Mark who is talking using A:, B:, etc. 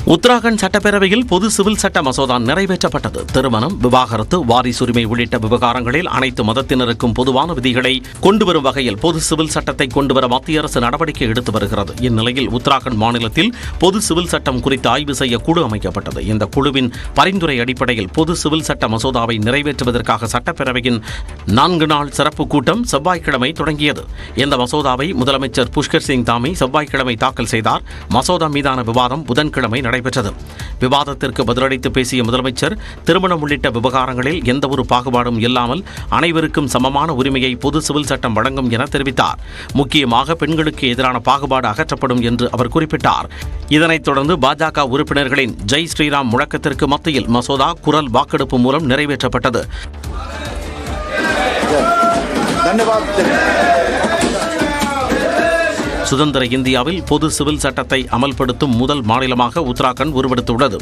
A: உத்தராகண்ட் சட்டப்பேரவையில் பொது சிவில் சட்ட மசோதா நிறைவேற்றப்பட்டது. திருமணம், விவாகரத்து, வாரிசுரிமை உள்ளிட்ட விவகாரங்களில் அனைத்து மதத்தினருக்கும் பொதுவான விதிகளை கொண்டுவரும் வகையில் பொது சிவில் சட்டத்தை கொண்டுவர மத்திய அரசு நடவடிக்கை எடுத்து வருகிறது. இந்நிலையில் உத்தராகண்ட் மாநிலத்தில் பொது சிவில் சட்டம் குறித்து ஆய்வு செய்ய குழு அமைக்கப்பட்டது. இந்த குழுவின் பரிந்துரை அடிப்படையில் பொது சிவில் சட்ட மசோதாவை நிறைவேற்றுவதற்காக சட்டப்பேரவையின் 4 நாள் சிறப்பு கூட்டம் செவ்வாய்க்கிழமை தொடங்கியது. இந்த மசோதாவை முதலமைச்சர் புஷ்கர் சிங் தாமி செவ்வாய்க்கிழமை தாக்கல் செய்தார். மசோதா மீதான விவாதம் புதன்கிழமை நடைபெற்றது. விவாதத்திற்கு பதிலளித்து பேசிய முதலமைச்சர், திருமணம் உள்ளிட்ட விவகாரங்களில் எந்தவொரு பாகுபாடும் இல்லாமல் அனைவருக்கும் சமமான உரிமையை பொது சிவில் சட்டம் வழங்கும் என தெரிவித்தார். முக்கியமாக பெண்களுக்கு எதிரான பாகுபாடு அகற்றப்படும் என்று அவர் குறிப்பிட்டார். இதனைத் தொடர்ந்து பாஜக உறுப்பினர்களின் ஜெய் ஸ்ரீராம் முழக்கத்திற்கு மத்தியில் மசோதா குரல் வாக்கெடுப்பு மூலம் நிறைவேற்றப்பட்டது. சுதந்திர இந்தியாவில் பொது சிவில் சட்டத்தை அமல்படுத்தும் முதல் மாநிலமாக உத்தராகண்ட் உருவெடுத்துள்ளது.